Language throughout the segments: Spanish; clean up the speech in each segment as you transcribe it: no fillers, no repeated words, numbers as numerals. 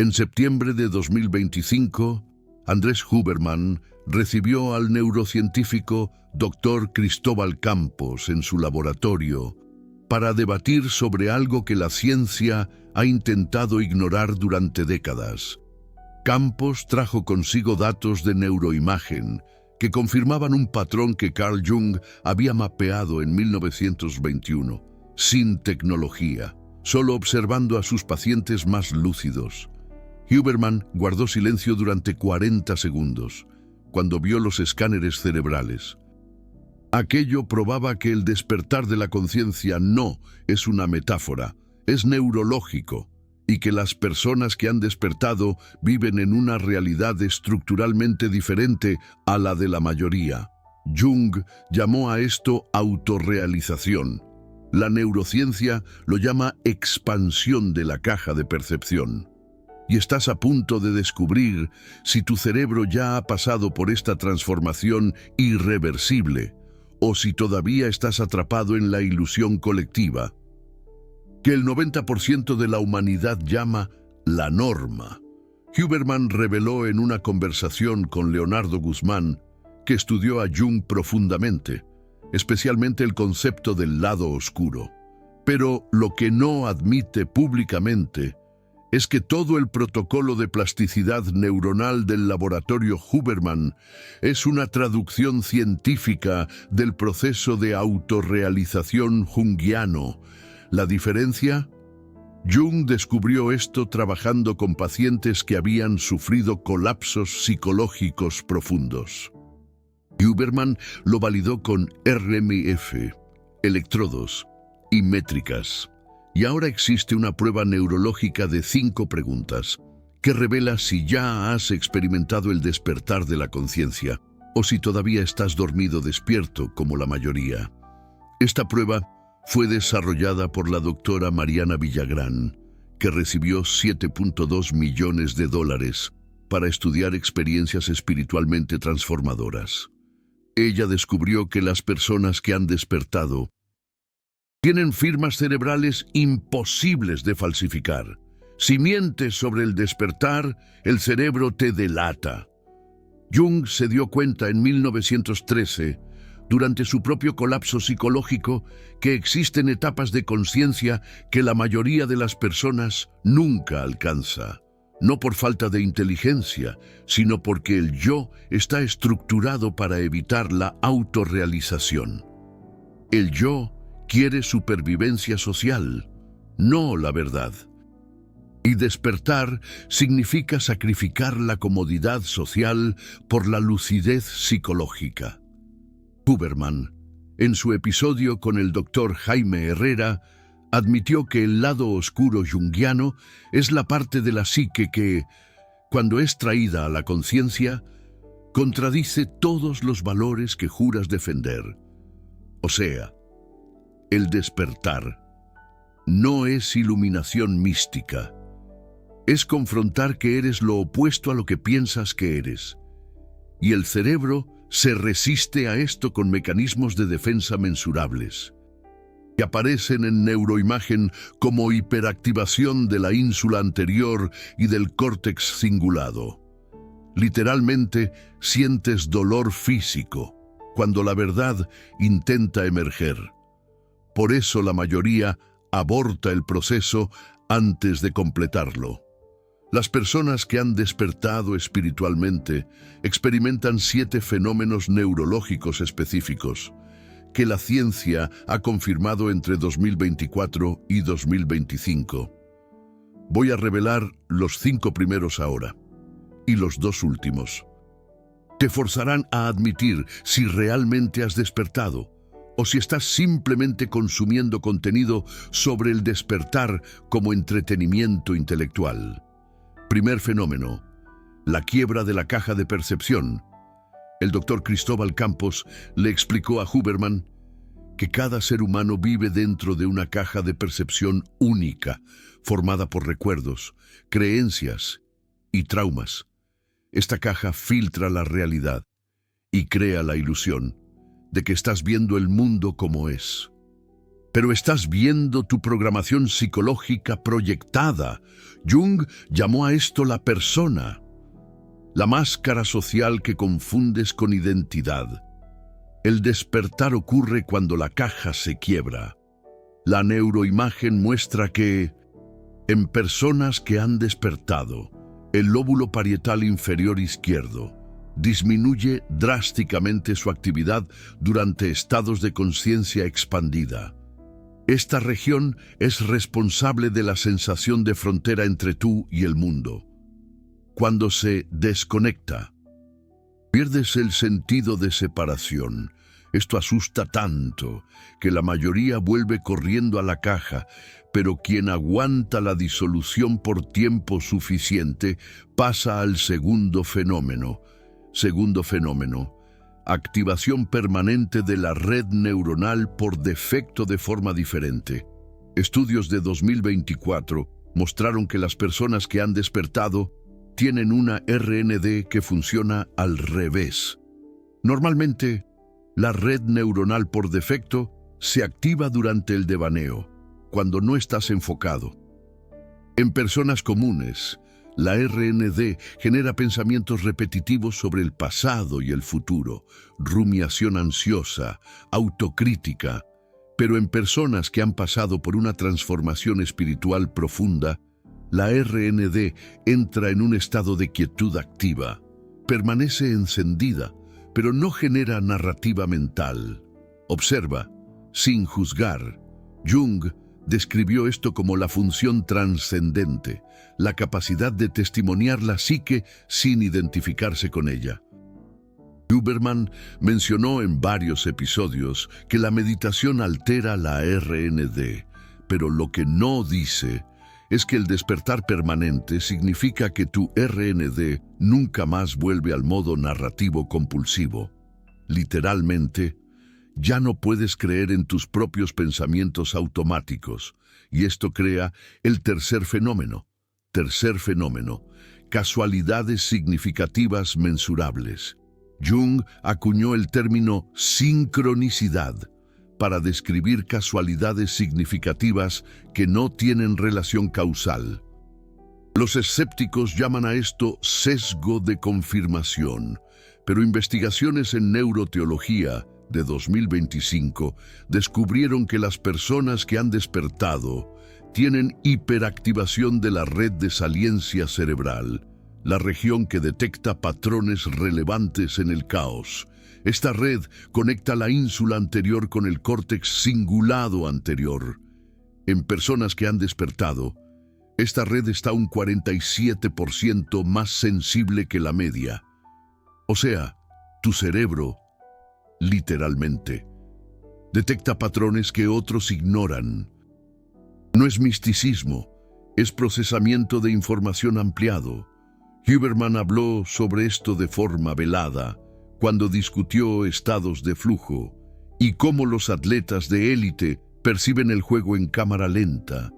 En septiembre de 2025, Andrés Huberman recibió al neurocientífico Dr. Cristóbal Campos en su laboratorio para debatir sobre algo que la ciencia ha intentado ignorar durante décadas. Campos trajo consigo datos de neuroimagen que confirmaban un patrón que Carl Jung había mapeado en 1921, sin tecnología, solo observando a sus pacientes más lúcidos. Huberman guardó silencio durante 40 segundos, cuando vio los escáneres cerebrales. Aquello probaba que el despertar de la conciencia no es una metáfora, es neurológico, y que las personas que han despertado viven en una realidad estructuralmente diferente a la de la mayoría. Jung llamó a esto autorrealización. La neurociencia lo llama expansión de la caja de percepción. Y estás a punto de descubrir si tu cerebro ya ha pasado por esta transformación irreversible o si todavía estás atrapado en la ilusión colectiva, que el 90% de la humanidad llama la norma. Huberman reveló en una conversación con Leonardo Guzmán, que estudió a Jung profundamente, especialmente el concepto del lado oscuro. Pero lo que no admite públicamente es que todo el protocolo de plasticidad neuronal del laboratorio Huberman es una traducción científica del proceso de autorrealización junguiano. ¿La diferencia? Jung descubrió esto trabajando con pacientes que habían sufrido colapsos psicológicos profundos. Huberman lo validó con RMF, electrodos y métricas. Y ahora existe una prueba neurológica de 5 preguntas que revela si ya has experimentado el despertar de la conciencia o si todavía estás dormido despierto como la mayoría. Esta prueba fue desarrollada por la doctora Mariana Villagrán, que recibió $7.2 millones para estudiar experiencias espiritualmente transformadoras. Ella descubrió que las personas que han despertado tienen firmas cerebrales imposibles de falsificar. Si mientes sobre el despertar, el cerebro te delata. Jung se dio cuenta en 1913, durante su propio colapso psicológico, que existen etapas de conciencia que la mayoría de las personas nunca alcanza. No por falta de inteligencia, sino porque el yo está estructurado para evitar la autorrealización. El yo quiere supervivencia social, no la verdad. Y despertar significa sacrificar la comodidad social por la lucidez psicológica. Huberman, en su episodio con el Dr. Jaime Herrera, admitió que el lado oscuro junguiano es la parte de la psique que, cuando es traída a la conciencia, contradice todos los valores que juras defender. O sea, el despertar no es iluminación mística. Es confrontar que eres lo opuesto a lo que piensas que eres. Y el cerebro se resiste a esto con mecanismos de defensa mensurables, que aparecen en neuroimagen como hiperactivación de la ínsula anterior y del córtex cingulado. Literalmente, sientes dolor físico cuando la verdad intenta emerger. Por eso la mayoría aborta el proceso antes de completarlo. Las personas que han despertado espiritualmente experimentan 7 fenómenos neurológicos específicos que la ciencia ha confirmado entre 2024 y 2025. Voy a revelar los 5 primeros ahora y los 2 últimos. Te forzarán a admitir si realmente has despertado o si estás simplemente consumiendo contenido sobre el despertar como entretenimiento intelectual. Primer fenómeno, la quiebra de la caja de percepción. El doctor Cristóbal Campos le explicó a Huberman que cada ser humano vive dentro de una caja de percepción única, formada por recuerdos, creencias y traumas. Esta caja filtra la realidad y crea la ilusión de que estás viendo el mundo como es. Pero estás viendo tu programación psicológica proyectada. Jung llamó a esto la persona, la máscara social que confundes con identidad. El despertar ocurre cuando la caja se quiebra. La neuroimagen muestra que, en personas que han despertado, el lóbulo parietal inferior izquierdo disminuye drásticamente su actividad durante estados de conciencia expandida. Esta región es responsable de la sensación de frontera entre tú y el mundo. Cuando se desconecta, pierdes el sentido de separación. Esto asusta tanto que la mayoría vuelve corriendo a la caja, pero quien aguanta la disolución por tiempo suficiente pasa al segundo fenómeno. Segundo fenómeno: activación permanente de la red neuronal por defecto de forma diferente. Estudios de 2024 mostraron que las personas que han despertado tienen una RND que funciona al revés. Normalmente, la red neuronal por defecto se activa durante el devaneo, cuando no estás enfocado. En personas comunes, la RND genera pensamientos repetitivos sobre el pasado y el futuro, rumiación ansiosa, autocrítica. Pero en personas que han pasado por una transformación espiritual profunda, la RND entra en un estado de quietud activa. Permanece encendida, pero no genera narrativa mental. Observa, sin juzgar. Jung describió esto como la función trascendente, la capacidad de testimoniar la psique sin identificarse con ella. Huberman mencionó en varios episodios que la meditación altera la RND, pero lo que no dice es que el despertar permanente significa que tu RND nunca más vuelve al modo narrativo compulsivo. Literalmente, ya no puedes creer en tus propios pensamientos automáticos, y esto crea el tercer fenómeno. Tercer fenómeno: casualidades significativas mensurables. Jung acuñó el término sincronicidad para describir casualidades significativas que no tienen relación causal. Los escépticos llaman a esto sesgo de confirmación, pero investigaciones en neuroteología de 2025 descubrieron que las personas que han despertado tienen hiperactivación de la red de saliencia cerebral, la región que detecta patrones relevantes en el caos. Esta red conecta la ínsula anterior con el córtex cingulado anterior. En personas que han despertado, esta red está un 47% más sensible que la media. O sea, tu cerebro, literalmente, detecta patrones que otros ignoran. No es misticismo, es procesamiento de información ampliado. Huberman habló sobre esto de forma velada cuando discutió estados de flujo y cómo los atletas de élite perciben el juego en cámara lenta.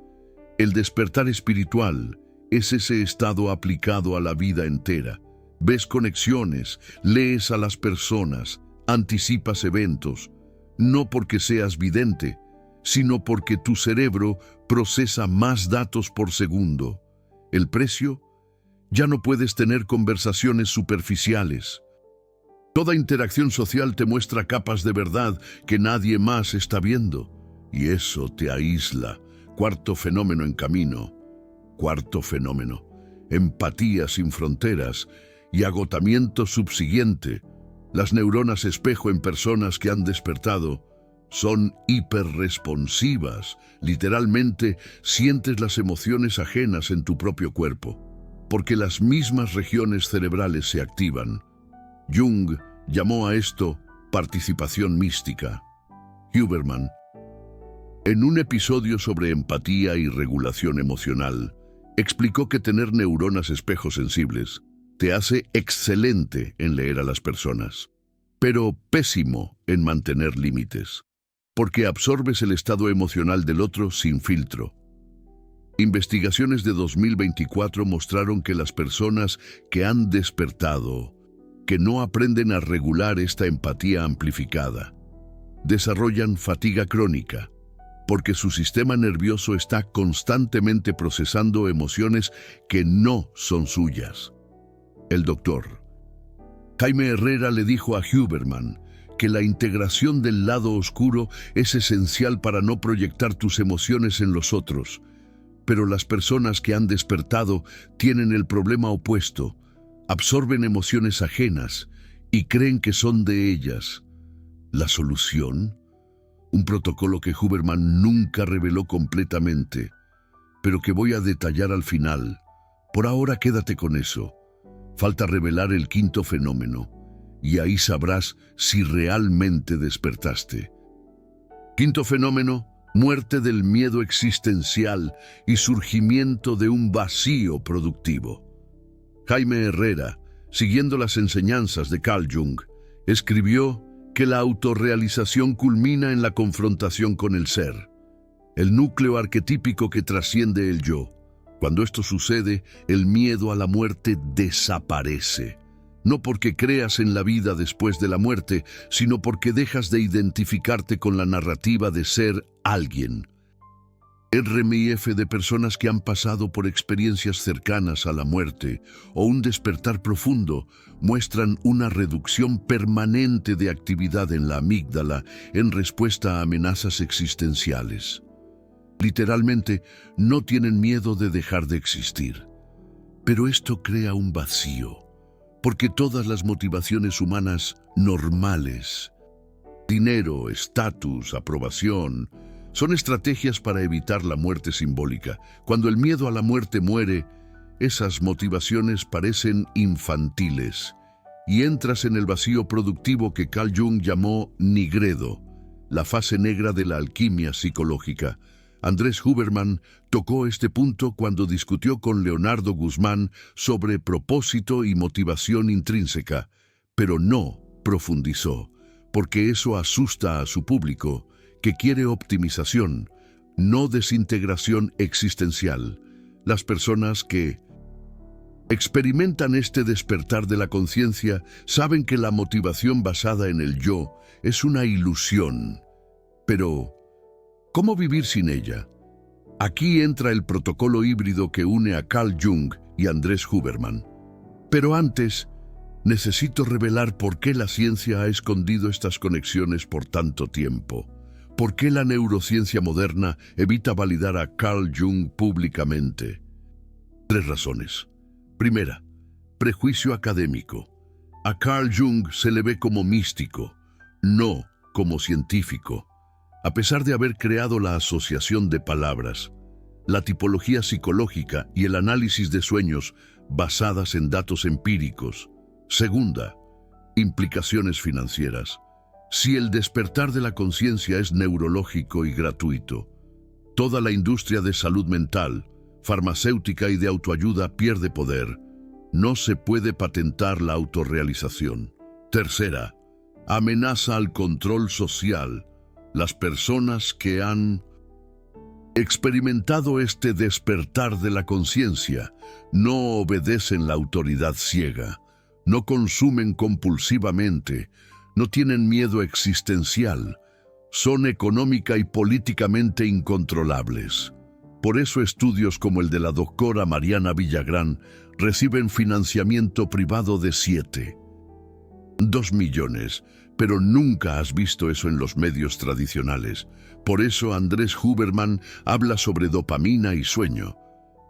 El despertar espiritual es ese estado aplicado a la vida entera. Ves conexiones, lees a las personas, anticipas eventos, no porque seas vidente, sino porque tu cerebro procesa más datos por segundo. El precio: ya no puedes tener conversaciones superficiales. Toda interacción social te muestra capas de verdad que nadie más está viendo, y eso te aísla. Cuarto fenómeno en camino. Cuarto fenómeno: empatía sin fronteras y agotamiento subsiguiente. Las neuronas espejo en personas que han despertado son hiperresponsivas. Literalmente, sientes las emociones ajenas en tu propio cuerpo, porque las mismas regiones cerebrales se activan. Jung llamó a esto participación mística. Huberman, en un episodio sobre empatía y regulación emocional, explicó que tener neuronas espejo sensibles te hace excelente en leer a las personas, pero pésimo en mantener límites, porque absorbes el estado emocional del otro sin filtro. Investigaciones de 2024 mostraron que las personas que han despertado, que no aprenden a regular esta empatía amplificada, desarrollan fatiga crónica, porque su sistema nervioso está constantemente procesando emociones que no son suyas. El doctor Jaime Herrera le dijo a Huberman que la integración del lado oscuro es esencial para no proyectar tus emociones en los otros, pero las personas que han despertado tienen el problema opuesto, absorben emociones ajenas y creen que son de ellas. ¿La solución? Un protocolo que Huberman nunca reveló completamente, pero que voy a detallar al final. Por ahora quédate con eso. Falta revelar el quinto fenómeno, y ahí sabrás si realmente despertaste. Quinto fenómeno: muerte del miedo existencial y surgimiento de un vacío productivo. Jaime Herrera, siguiendo las enseñanzas de Carl Jung, escribió que la autorrealización culmina en la confrontación con el ser, el núcleo arquetípico que trasciende el yo. Cuando esto sucede, el miedo a la muerte desaparece. No porque creas en la vida después de la muerte, sino porque dejas de identificarte con la narrativa de ser alguien. RMIF de personas que han pasado por experiencias cercanas a la muerte o un despertar profundo muestran una reducción permanente de actividad en la amígdala en respuesta a amenazas existenciales. Literalmente, no tienen miedo de dejar de existir. Pero esto crea un vacío, porque todas las motivaciones humanas normales, dinero, estatus, aprobación, son estrategias para evitar la muerte simbólica. Cuando el miedo a la muerte muere, esas motivaciones parecen infantiles y entras en el vacío productivo que Carl Jung llamó nigredo, la fase negra de la alquimia psicológica. Andrés Huberman tocó este punto cuando discutió con Leonardo Guzmán sobre propósito y motivación intrínseca, pero no profundizó, porque eso asusta a su público, que quiere optimización, no desintegración existencial. Las personas que experimentan este despertar de la conciencia saben que la motivación basada en el yo es una ilusión. Pero, ¿cómo vivir sin ella? Aquí entra el protocolo híbrido que une a Carl Jung y Andrés Huberman. Pero antes, necesito revelar por qué la ciencia ha escondido estas conexiones por tanto tiempo. ¿Por qué la neurociencia moderna evita validar a Carl Jung públicamente? 3 razones. Primera, prejuicio académico. A Carl Jung se le ve como místico, no como científico. A pesar de haber creado la asociación de palabras, la tipología psicológica y el análisis de sueños basadas en datos empíricos. Segunda, implicaciones financieras. Si el despertar de la conciencia es neurológico y gratuito, toda la industria de salud mental, farmacéutica y de autoayuda pierde poder. No se puede patentar la autorrealización. Tercera, amenaza al control social. Las personas que han experimentado este despertar de la conciencia no obedecen la autoridad ciega, no consumen compulsivamente, no tienen miedo existencial, son económica y políticamente incontrolables. Por eso estudios como el de la doctora Mariana Villagrán reciben financiamiento privado de 2 millones, pero nunca has visto eso en los medios tradicionales. Por eso Andrés Huberman habla sobre dopamina y sueño,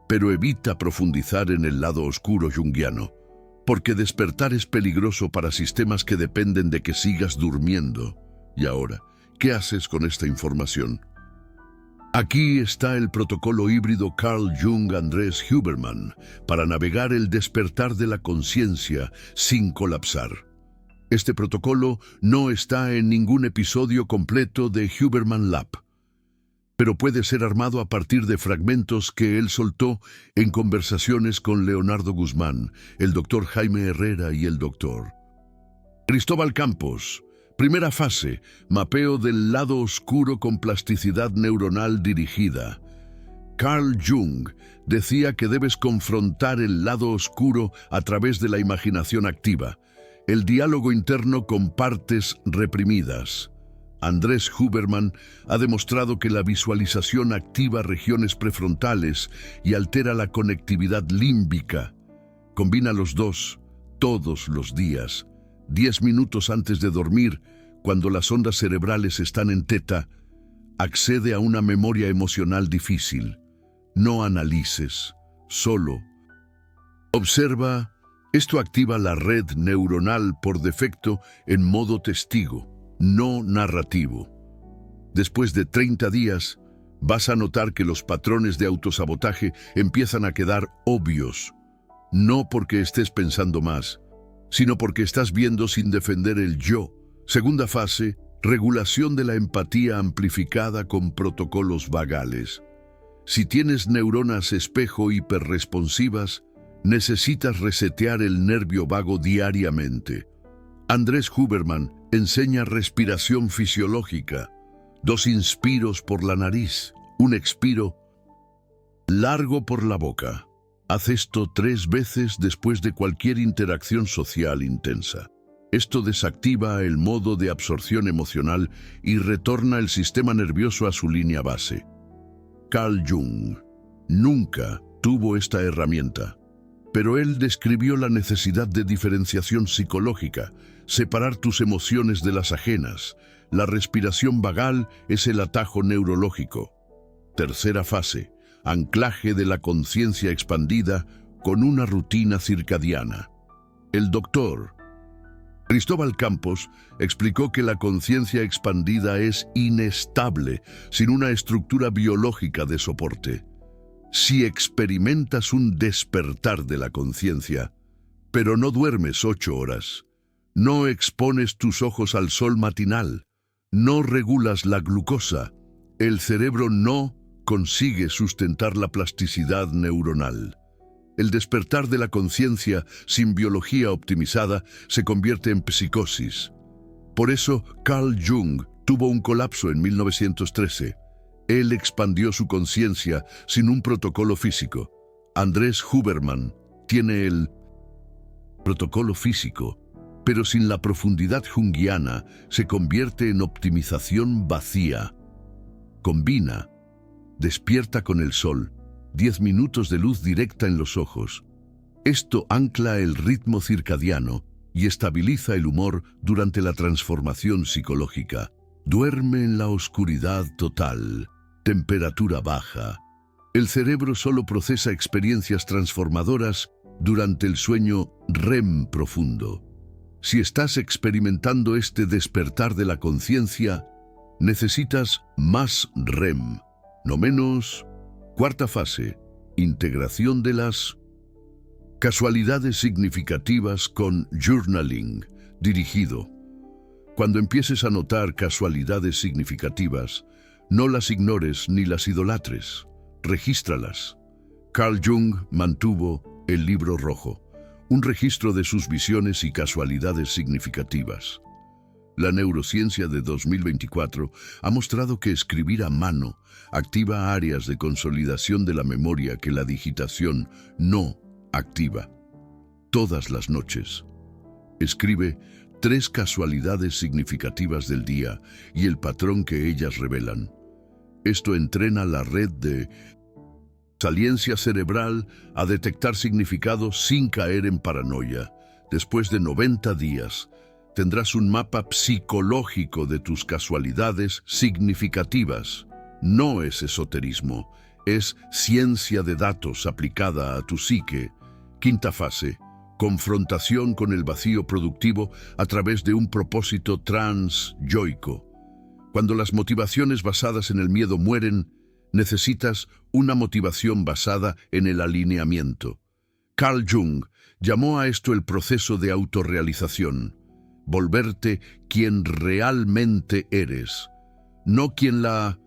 pero evita profundizar en el lado oscuro junguiano, porque despertar es peligroso para sistemas que dependen de que sigas durmiendo. Y ahora, ¿qué haces con esta información? Aquí está el protocolo híbrido Carl Jung-Andrés Huberman para navegar el despertar de la conciencia sin colapsar. Este protocolo no está en ningún episodio completo de Huberman Lab, pero puede ser armado a partir de fragmentos que él soltó en conversaciones con Leonardo Guzmán, el doctor Jaime Herrera y el doctor Cristóbal Campos. Primera fase, mapeo del lado oscuro con plasticidad neuronal dirigida. Carl Jung decía que debes confrontar el lado oscuro a través de la imaginación activa, el diálogo interno con partes reprimidas. Andrés Huberman ha demostrado que la visualización activa regiones prefrontales y altera la conectividad límbica. Combina los dos todos los días, 10 minutos antes de dormir, cuando las ondas cerebrales están en teta. Accede a una memoria emocional difícil. No analices, solo observa. Esto activa la red neuronal por defecto en modo testigo, no narrativo. Después de 30 días, vas a notar que los patrones de autosabotaje empiezan a quedar obvios. No porque estés pensando más, sino porque estás viendo sin defender el yo. Segunda fase, regulación de la empatía amplificada con protocolos vagales. Si tienes neuronas espejo hiperresponsivas, necesitas resetear el nervio vago diariamente. Andrés Huberman enseña respiración fisiológica. 2 inspiros por la nariz, 1 expiro largo por la boca. Haz esto 3 veces después de cualquier interacción social intensa. Esto desactiva el modo de absorción emocional y retorna el sistema nervioso a su línea base. Carl Jung nunca tuvo esta herramienta, pero él describió la necesidad de diferenciación psicológica, separar tus emociones de las ajenas. La respiración vagal es el atajo neurológico. Tercera fase, anclaje de la conciencia expandida con una rutina circadiana. El doctor Cristóbal Campos explicó que la conciencia expandida es inestable, sin una estructura biológica de soporte. Si experimentas un despertar de la conciencia, pero no duermes 8 horas, no expones tus ojos al sol matinal, no regulas la glucosa, el cerebro no consigue sustentar la plasticidad neuronal. El despertar de la conciencia sin biología optimizada se convierte en psicosis. Por eso, Carl Jung tuvo un colapso en 1913. Él expandió su conciencia sin un protocolo físico. Andrés Huberman tiene el protocolo físico, pero sin la profundidad junguiana se convierte en optimización vacía. Combina, despierta con el sol, 10 minutos de luz directa en los ojos. Esto ancla el ritmo circadiano y estabiliza el humor durante la transformación psicológica. Duerme en la oscuridad total, temperatura baja. El cerebro solo procesa experiencias transformadoras durante el sueño REM profundo. Si estás experimentando este despertar de la conciencia, necesitas más REM, no menos. Cuarta fase, integración de las casualidades significativas con journaling dirigido. Cuando empieces a notar casualidades significativas, no las ignores ni las idolatres, regístralas. Carl Jung mantuvo el libro rojo, un registro de sus visiones y casualidades significativas. La neurociencia de 2024 ha mostrado que escribir a mano activa áreas de consolidación de la memoria que la digitación no activa. Todas las noches, escribe 3 casualidades significativas del día y el patrón que ellas revelan. Esto entrena la red de saliencia cerebral a detectar significados sin caer en paranoia. Después de 90 días, tendrás un mapa psicológico de tus casualidades significativas. No es esoterismo, es ciencia de datos aplicada a tu psique. Quinta fase, confrontación con el vacío productivo a través de un propósito transyoico. Cuando las motivaciones basadas en el miedo mueren, necesitas una motivación basada en el alineamiento. Carl Jung llamó a esto el proceso de autorrealización. Volverte quien realmente eres, no quien la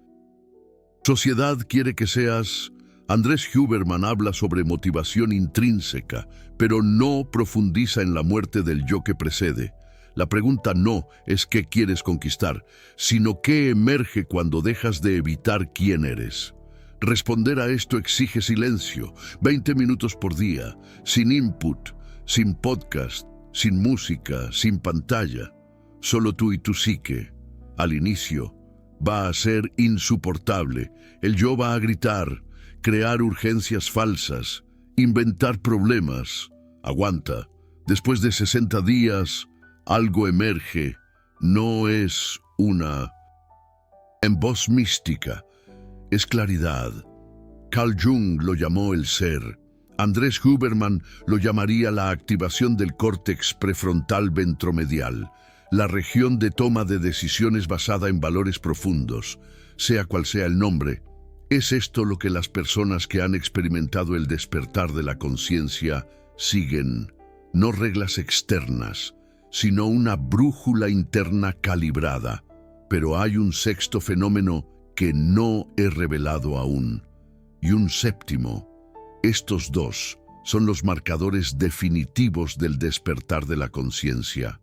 sociedad quiere que seas. Andrés Huberman habla sobre motivación intrínseca, pero no profundiza en la muerte del yo que precede. La pregunta no es qué quieres conquistar, sino qué emerge cuando dejas de evitar quién eres. Responder a esto exige silencio, 20 minutos por día, sin input, sin podcast, sin música, sin pantalla, solo tú y tu psique. Al inicio, va a ser insoportable. El yo va a gritar, crear urgencias falsas, inventar problemas. Aguanta. Después de 60 días, algo emerge. No es una... En voz mística, es claridad. Carl Jung lo llamó el ser. Andrés Huberman lo llamaría la activación del córtex prefrontal ventromedial, la región de toma de decisiones basada en valores profundos, sea cual sea el nombre. Es esto lo que las personas que han experimentado el despertar de la conciencia siguen, no reglas externas, sino una brújula interna calibrada. Pero hay un sexto fenómeno que no he revelado aún, y un séptimo. Estos dos son los marcadores definitivos del despertar de la conciencia.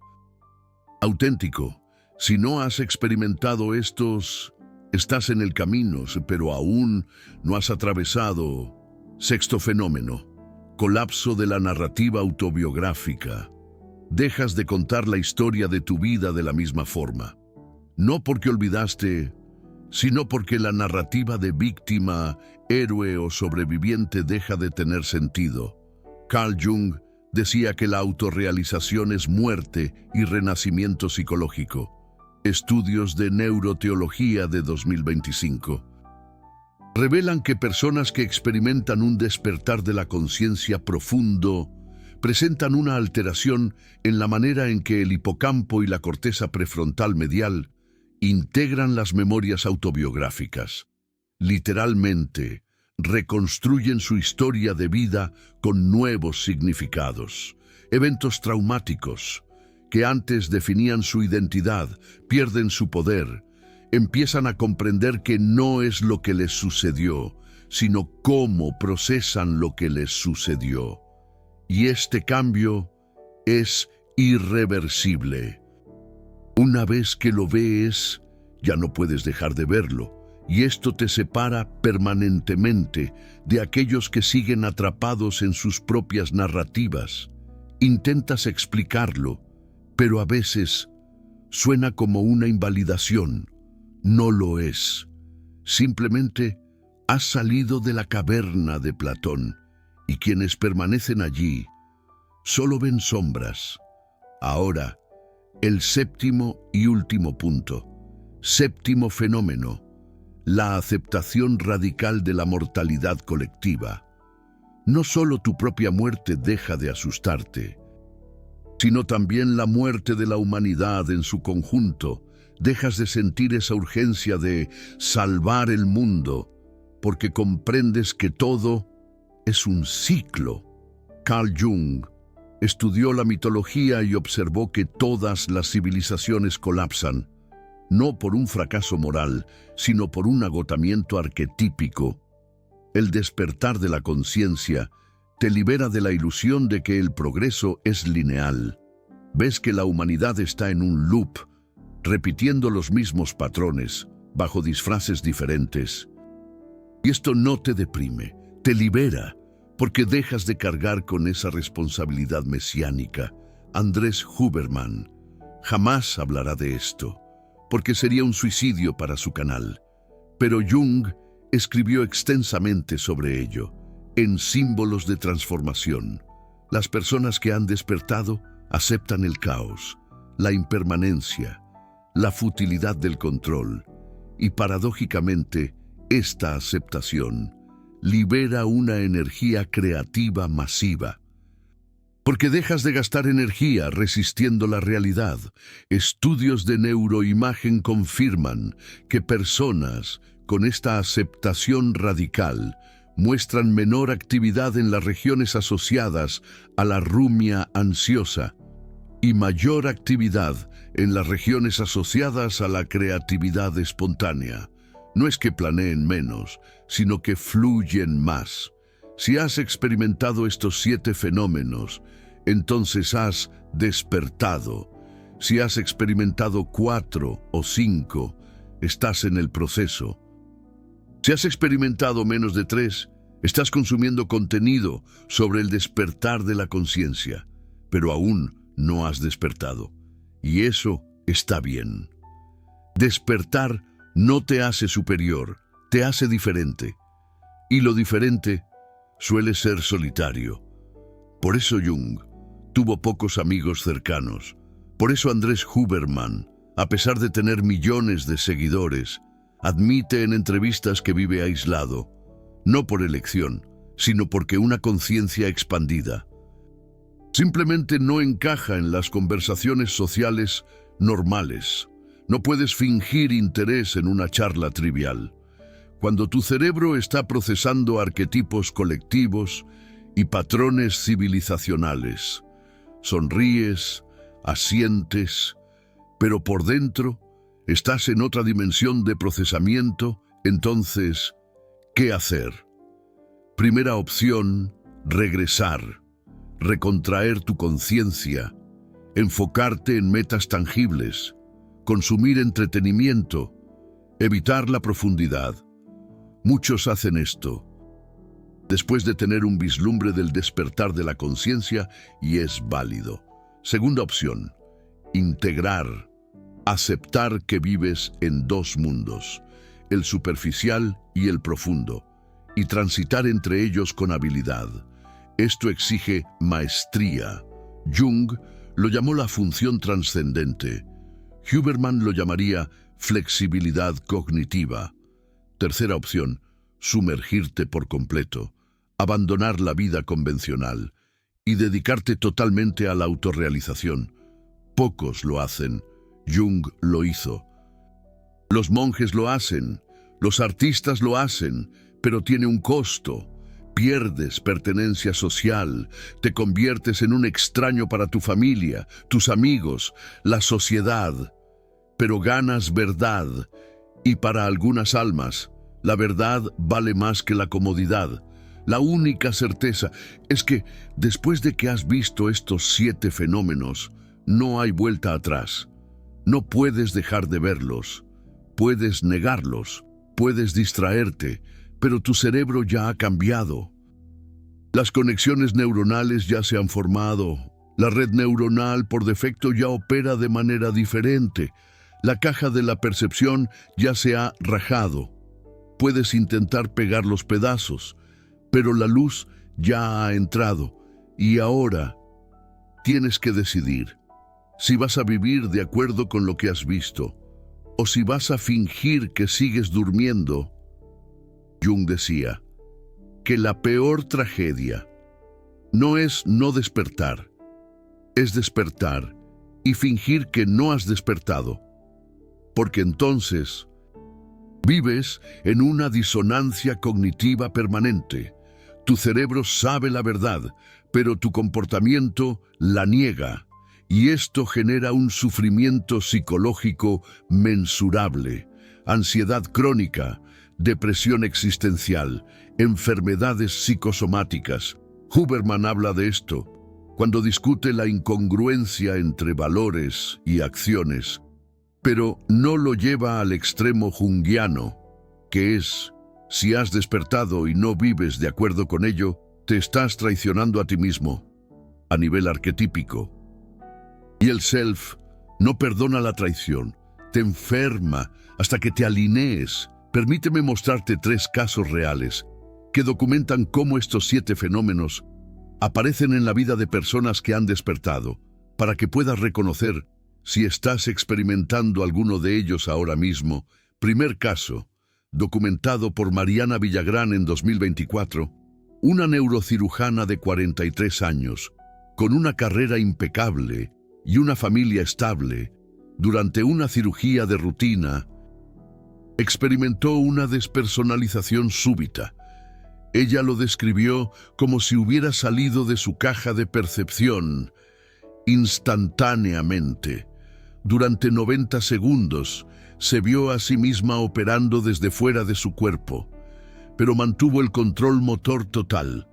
Auténtico, si no has experimentado estos, estás en el camino, pero aún no has atravesado. Sexto fenómeno, colapso de la narrativa autobiográfica. Dejas de contar la historia de tu vida de la misma forma. No porque olvidaste, sino porque la narrativa de víctima, héroe o sobreviviente deja de tener sentido. Carl Jung decía que la autorrealización es muerte y renacimiento psicológico. Estudios de neuroteología de 2025 revelan que personas que experimentan un despertar de la conciencia profundo presentan una alteración en la manera en que el hipocampo y la corteza prefrontal medial integran las memorias autobiográficas. Literalmente, reconstruyen su historia de vida con nuevos significados. Eventos traumáticos que antes definían su identidad pierden su poder. Empiezan a comprender que no es lo que les sucedió, sino cómo procesan lo que les sucedió. Y este cambio es irreversible. Una vez que lo ves, ya no puedes dejar de verlo, y esto te separa permanentemente de aquellos que siguen atrapados en sus propias narrativas. Intentas explicarlo, pero a veces suena como una invalidación. No lo es. Simplemente has salido de la caverna de Platón, y quienes permanecen allí solo ven sombras. Ahora, el séptimo y último punto. Séptimo fenómeno. La aceptación radical de la mortalidad colectiva. No solo tu propia muerte deja de asustarte, sino también la muerte de la humanidad en su conjunto. Dejas de sentir esa urgencia de salvar el mundo, porque comprendes que todo es un ciclo. Carl Jung estudió la mitología y observó que todas las civilizaciones colapsan, no por un fracaso moral, sino por un agotamiento arquetípico. El despertar de la conciencia te libera de la ilusión de que el progreso es lineal. Ves que la humanidad está en un loop, repitiendo los mismos patrones, bajo disfraces diferentes. Y esto no te deprime, te libera, porque dejas de cargar con esa responsabilidad mesiánica. Andrés Huberman jamás hablará de esto, porque sería un suicidio para su canal. Pero Jung escribió extensamente sobre ello, en Símbolos de Transformación. Las personas que han despertado aceptan el caos, la impermanencia, la futilidad del control, y paradójicamente, esta aceptación libera una energía creativa masiva. Porque dejas de gastar energía resistiendo la realidad. Estudios de neuroimagen confirman que personas con esta aceptación radical muestran menor actividad en las regiones asociadas a la rumia ansiosa y mayor actividad en las regiones asociadas a la creatividad espontánea. No es que planeen menos, sino que fluyen más. Si has experimentado estos 7 fenómenos, entonces has despertado. Si has experimentado 4 o 5, estás en el proceso. Si has experimentado menos de 3, estás consumiendo contenido sobre el despertar de la conciencia, pero aún no has despertado. Y eso está bien. Despertar no te hace superior, te hace diferente. Y lo diferente suele ser solitario. Por eso Jung tuvo pocos amigos cercanos. Por eso Andrés Huberman, a pesar de tener millones de seguidores, admite en entrevistas que vive aislado, no por elección, sino porque una conciencia expandida. Simplemente no encaja en las conversaciones sociales normales. No puedes fingir interés en una charla trivial. Cuando tu cerebro está procesando arquetipos colectivos y patrones civilizacionales, sonríes, asientes, pero por dentro estás en otra dimensión de procesamiento. Entonces, ¿qué hacer? Primera opción, regresar, recontraer tu conciencia, enfocarte en metas tangibles, consumir entretenimiento, evitar la profundidad. Muchos hacen esto después de tener un vislumbre del despertar de la conciencia y es válido. Segunda opción, integrar, aceptar que vives en dos mundos, el superficial y el profundo, y transitar entre ellos con habilidad. Esto exige maestría. Jung lo llamó la función trascendente. Huberman lo llamaría flexibilidad cognitiva. Tercera opción, sumergirte por completo, abandonar la vida convencional y dedicarte totalmente a la autorrealización. Pocos lo hacen. Jung lo hizo. Los monjes lo hacen, los artistas lo hacen, pero tiene un costo. Pierdes pertenencia social, te conviertes en un extraño para tu familia, tus amigos, la sociedad, pero ganas verdad. Y para algunas almas, la verdad vale más que la comodidad. La única certeza es que después de que has visto estos 7 fenómenos, no hay vuelta atrás. No puedes dejar de verlos, puedes negarlos, puedes distraerte, pero tu cerebro ya ha cambiado. Las conexiones neuronales ya se han formado. La red neuronal por defecto ya opera de manera diferente. La caja de la percepción ya se ha rajado. Puedes intentar pegar los pedazos, pero la luz ya ha entrado y ahora tienes que decidir si vas a vivir de acuerdo con lo que has visto o si vas a fingir que sigues durmiendo. Jung decía que la peor tragedia no es no despertar, es despertar y fingir que no has despertado, porque entonces vives en una disonancia cognitiva permanente. Tu cerebro sabe la verdad, pero tu comportamiento la niega, y esto genera un sufrimiento psicológico mensurable, ansiedad crónica, depresión existencial, enfermedades psicosomáticas. Huberman habla de esto cuando discute la incongruencia entre valores y acciones, pero no lo lleva al extremo junguiano, que es: si has despertado y no vives de acuerdo con ello, te estás traicionando a ti mismo, a nivel arquetípico. Y el self no perdona la traición, te enferma hasta que te alinees. Permíteme mostrarte 3 casos reales que documentan cómo estos 7 fenómenos aparecen en la vida de personas que han despertado, para que puedas reconocer si estás experimentando alguno de ellos ahora mismo. Primer caso, documentado por Mariana Villagrán en 2024, una neurocirujana de 43 años, con una carrera impecable y una familia estable, durante una cirugía de rutina, experimentó una despersonalización súbita. Ella lo describió como si hubiera salido de su caja de percepción instantáneamente. Durante 90 segundos se vio a sí misma operando desde fuera de su cuerpo, pero mantuvo el control motor total.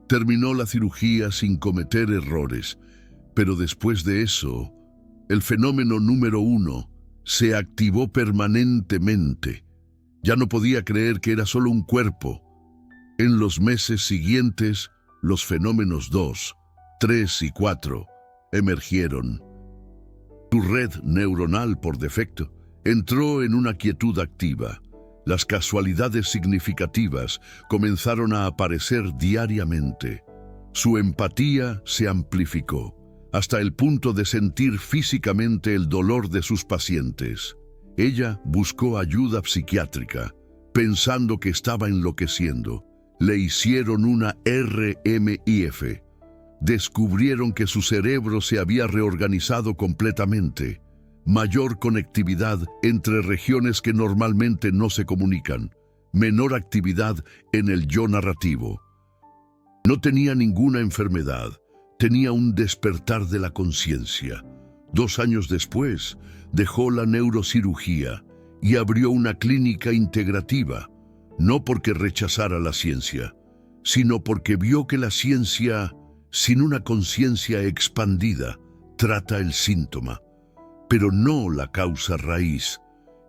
Terminó la cirugía sin cometer errores, pero después de eso, el fenómeno número 1 se activó permanentemente. Ya no podía creer que era solo un cuerpo. En los meses siguientes, los fenómenos 2, 3 y 4 emergieron. Tu red neuronal por defecto Entró en una quietud activa. Las casualidades significativas comenzaron a aparecer diariamente. Su empatía se amplificó, hasta el punto de sentir físicamente el dolor de sus pacientes. Ella buscó ayuda psiquiátrica, pensando que estaba enloqueciendo. Le hicieron una RMIF. Descubrieron que su cerebro se había reorganizado completamente. Mayor conectividad entre regiones que normalmente no se comunican. Menor actividad en el yo narrativo. No tenía ninguna enfermedad. Tenía un despertar de la conciencia. 2 años después, dejó la neurocirugía y abrió una clínica integrativa, no porque rechazara la ciencia, sino porque vio que la ciencia, sin una conciencia expandida, trata el síntoma, pero no la causa raíz.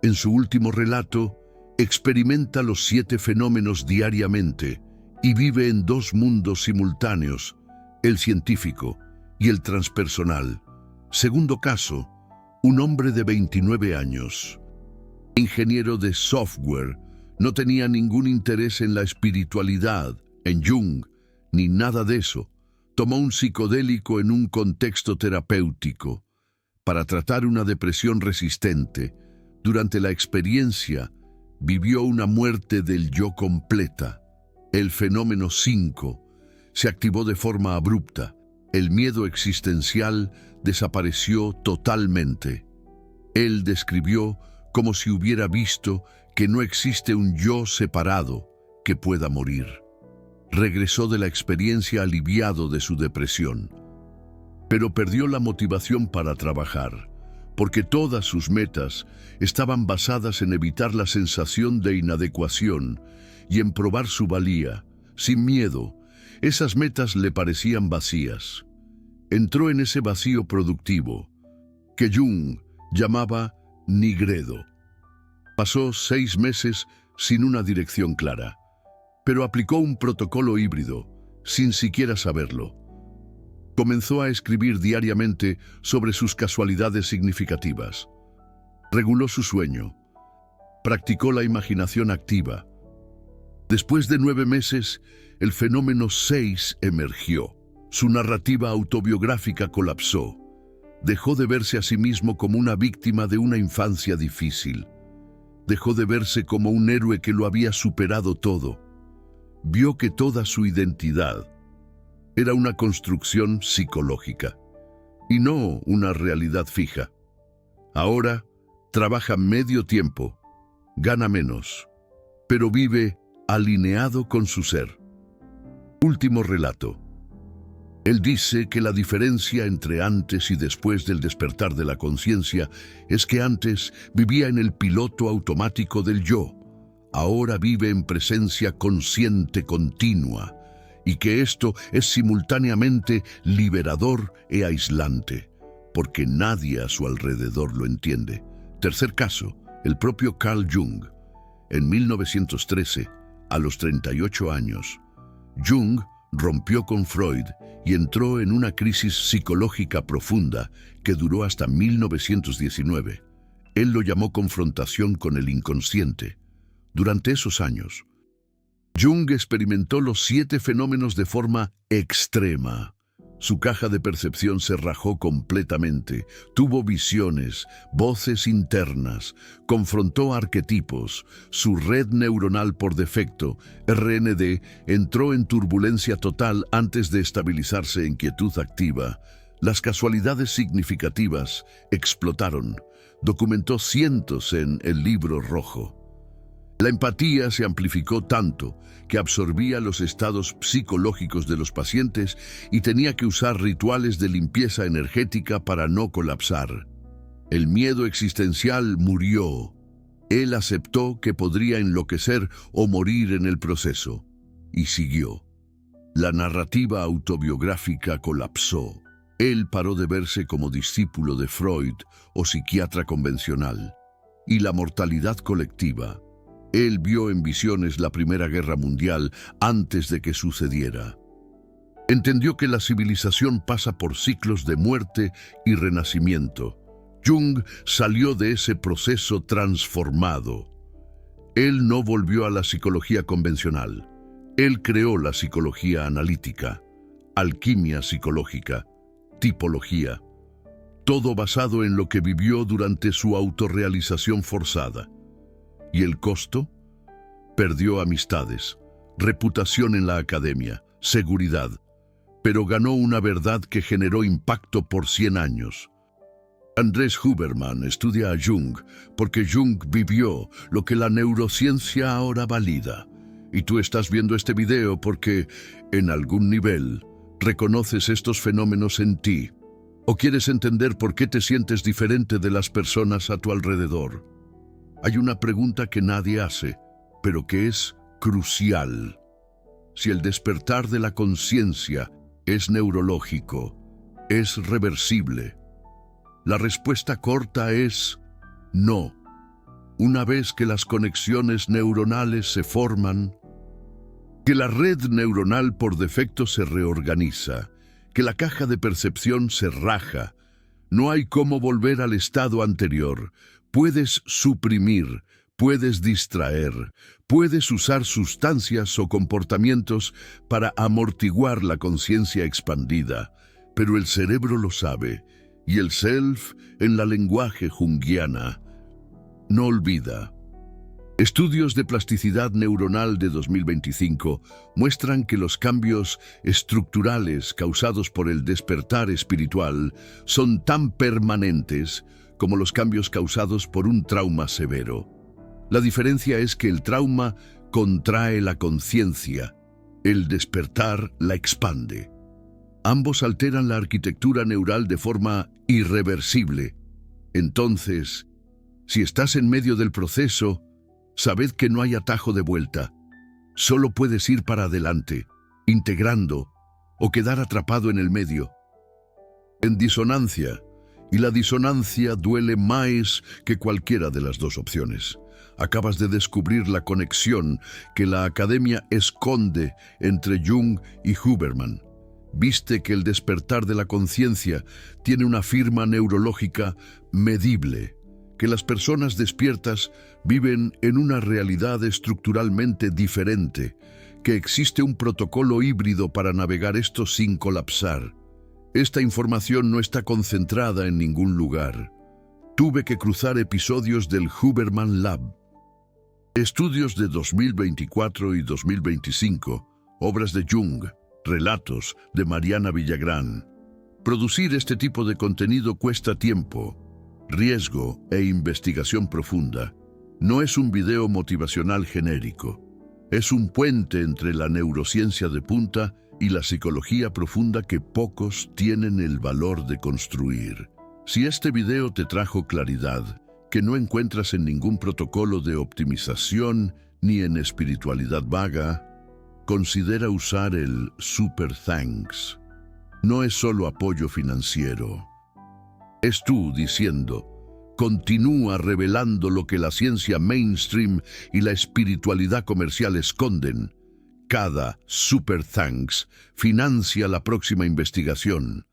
En su último relato, experimenta los 7 fenómenos diariamente y vive en 2 mundos simultáneos, el científico y el transpersonal. Segundo caso, un hombre de 29 años, ingeniero de software, no tenía ningún interés en la espiritualidad, en Jung, ni nada de eso. Tomó un psicodélico en un contexto terapéutico para tratar una depresión resistente. Durante la experiencia, vivió una muerte del yo completa. El fenómeno 5 se activó de forma abrupta. El miedo existencial desapareció totalmente. Él describió como si hubiera visto que no existe un yo separado que pueda morir. Regresó de la experiencia aliviado de su depresión, pero perdió la motivación para trabajar, porque todas sus metas estaban basadas en evitar la sensación de inadecuación y en probar su valía. Sin miedo, esas metas le parecían vacías. Entró en ese vacío productivo, que Jung llamaba nigredo. Pasó 6 meses sin una dirección clara, pero aplicó un protocolo híbrido, sin siquiera saberlo. Comenzó a escribir diariamente sobre sus casualidades significativas. Reguló su sueño. Practicó la imaginación activa. Después de 9 meses, el fenómeno 6 emergió. Su narrativa autobiográfica colapsó. Dejó de verse a sí mismo como una víctima de una infancia difícil. Dejó de verse como un héroe que lo había superado todo. Vio que toda su identidad era una construcción psicológica y no una realidad fija. Ahora trabaja medio tiempo, gana menos, pero vive alineado con su ser. Último relato. Él dice que la diferencia entre antes y después del despertar de la conciencia es que antes vivía en el piloto automático del yo, ahora vive en presencia consciente continua, y que esto es simultáneamente liberador e aislante, porque nadie a su alrededor lo entiende. Tercer caso, el propio Carl Jung. En 1913, a los 38 años, Jung rompió con Freud y entró en una crisis psicológica profunda que duró hasta 1919. Él lo llamó confrontación con el inconsciente. Durante esos años, Jung experimentó los 7 fenómenos de forma extrema. Su caja de percepción se rajó completamente, tuvo visiones, voces internas, confrontó arquetipos, su red neuronal por defecto, RND, entró en turbulencia total antes de estabilizarse en quietud activa. Las casualidades significativas explotaron. Documentó cientos en el libro rojo. La empatía se amplificó tanto que absorbía los estados psicológicos de los pacientes y tenía que usar rituales de limpieza energética para no colapsar. El miedo existencial murió. Él aceptó que podría enloquecer o morir en el proceso, y siguió. La narrativa autobiográfica colapsó. Él paró de verse como discípulo de Freud o psiquiatra convencional. Y la mortalidad colectiva. Él vio en visiones la Primera Guerra Mundial antes de que sucediera. Entendió que la civilización pasa por ciclos de muerte y renacimiento. Jung salió de ese proceso transformado. Él no volvió a la psicología convencional. Él creó la psicología analítica, alquimia psicológica, tipología, todo basado en lo que vivió durante su autorrealización forzada. ¿Y el costo? Perdió amistades, reputación en la academia, seguridad, pero ganó una verdad que generó impacto por 100 años. Andrés Huberman estudia a Jung porque Jung vivió lo que la neurociencia ahora valida. Y tú estás viendo este video porque, en algún nivel, reconoces estos fenómenos en ti. ¿O quieres entender por qué te sientes diferente de las personas a tu alrededor? Hay una pregunta que nadie hace, pero que es crucial. Si el despertar de la conciencia es neurológico, ¿es reversible? La respuesta corta es no. Una vez que las conexiones neuronales se forman, que la red neuronal por defecto se reorganiza, que la caja de percepción se raja, no hay cómo volver al estado anterior. Puedes suprimir, puedes distraer, puedes usar sustancias o comportamientos para amortiguar la conciencia expandida, pero el cerebro lo sabe, y el self, en la lenguaje junguiana, no olvida. Estudios de plasticidad neuronal de 2025 muestran que los cambios estructurales causados por el despertar espiritual son tan permanentes como los cambios causados por un trauma severo. La diferencia es que el trauma contrae la conciencia, el despertar la expande. Ambos alteran la arquitectura neural de forma irreversible. Entonces, si estás en medio del proceso, sabed que no hay atajo de vuelta. Solo puedes ir para adelante, integrando, o quedar atrapado en el medio. En disonancia, y la disonancia duele más que cualquiera de las dos opciones. Acabas de descubrir la conexión que la academia esconde entre Jung y Huberman. Viste que el despertar de la conciencia tiene una firma neurológica medible, que las personas despiertas viven en una realidad estructuralmente diferente, que existe un protocolo híbrido para navegar esto sin colapsar. Esta información no está concentrada en ningún lugar. Tuve que cruzar episodios del Huberman Lab. Estudios de 2024 y 2025, obras de Jung, relatos de Mariana Villagrán. Producir este tipo de contenido cuesta tiempo, riesgo e investigación profunda. No es un video motivacional genérico. Es un puente entre la neurociencia de punta y la psicología profunda que pocos tienen el valor de construir. Si este video te trajo claridad, que no encuentras en ningún protocolo de optimización ni en espiritualidad vaga, considera usar el Super Thanks. No es solo apoyo financiero. Es tú diciendo, continúa revelando lo que la ciencia mainstream y la espiritualidad comercial esconden. Cada Super Thanks financia la próxima investigación,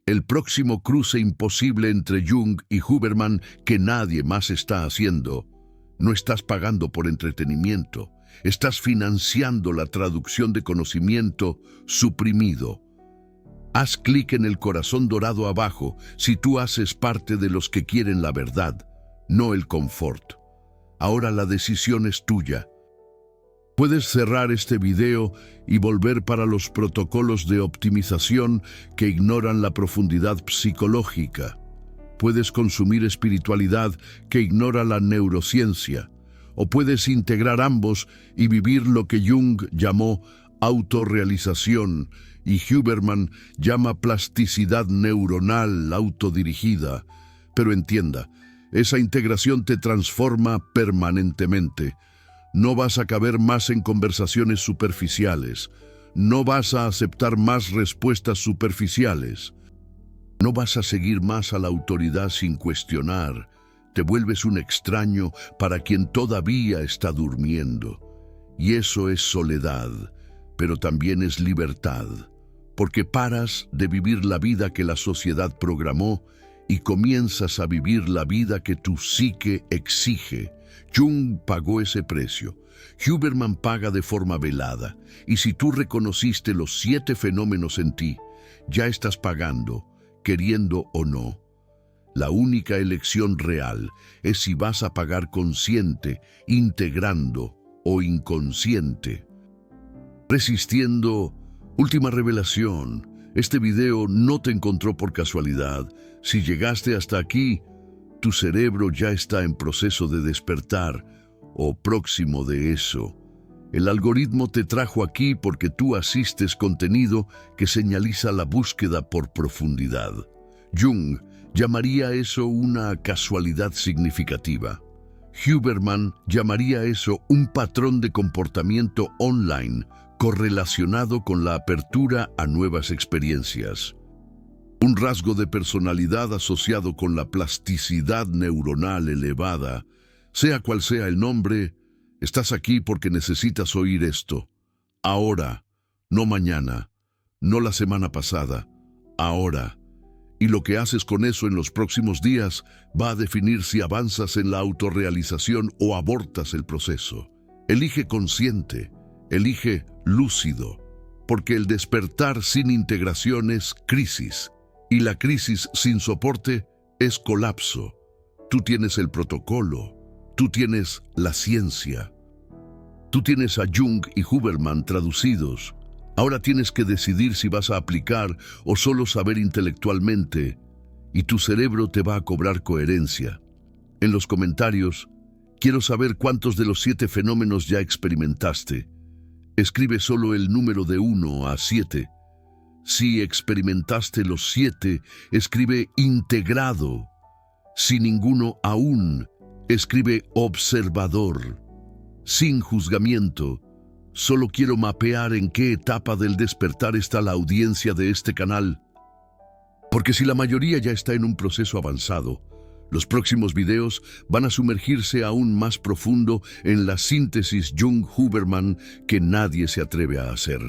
el próximo cruce imposible entre Jung y Huberman que nadie más está haciendo. No estás pagando por entretenimiento, estás financiando la traducción de conocimiento suprimido. Haz clic en el corazón dorado abajo si tú haces parte de los que quieren la verdad, no el confort. Ahora la decisión es tuya. Puedes cerrar este video y volver para los protocolos de optimización que ignoran la profundidad psicológica. Puedes consumir espiritualidad que ignora la neurociencia. O puedes integrar ambos y vivir lo que Jung llamó autorrealización y Huberman llama plasticidad neuronal autodirigida. Pero entienda, esa integración te transforma permanentemente. No vas a caber más en conversaciones superficiales. No vas a aceptar más respuestas superficiales. No vas a seguir más a la autoridad sin cuestionar. Te vuelves un extraño para quien todavía está durmiendo. Y eso es soledad, pero también es libertad, porque paras de vivir la vida que la sociedad programó y comienzas a vivir la vida que tu psique exige. Jung pagó ese precio. Huberman paga de forma velada. Y si tú reconociste los 7 fenómenos en ti, ya estás pagando, queriendo o no. La única elección real es si vas a pagar consciente, integrando o inconsciente. Resistiendo, última revelación. Este video no te encontró por casualidad. Si llegaste hasta aquí, tu cerebro ya está en proceso de despertar o próximo de eso. El algoritmo te trajo aquí porque tú asistes contenido que señaliza la búsqueda por profundidad. Jung llamaría eso una casualidad significativa. Huberman llamaría eso un patrón de comportamiento online correlacionado con la apertura a nuevas experiencias. Un rasgo de personalidad asociado con la plasticidad neuronal elevada. Sea cual sea el nombre, estás aquí porque necesitas oír esto. Ahora, no mañana, no la semana pasada, ahora. Y lo que haces con eso en los próximos días va a definir si avanzas en la autorrealización o abortas el proceso. Elige consciente, elige lúcido, porque el despertar sin integración es crisis, y la crisis sin soporte es colapso. Tú tienes el protocolo, tú tienes la ciencia, tú tienes a Jung y Huberman traducidos. Ahora tienes que decidir si vas a aplicar o solo saber intelectualmente, y tu cerebro te va a cobrar coherencia. En los comentarios, quiero saber cuántos de los 7 fenómenos ya experimentaste. Escribe solo el número de 1 a 7. Si experimentaste los 7, escribe integrado. Si ninguno aún, escribe observador. Sin juzgamiento. Solo quiero mapear en qué etapa del despertar está la audiencia de este canal. Porque si la mayoría ya está en un proceso avanzado, los próximos videos van a sumergirse aún más profundo en la síntesis Jung-Huberman que nadie se atreve a hacer.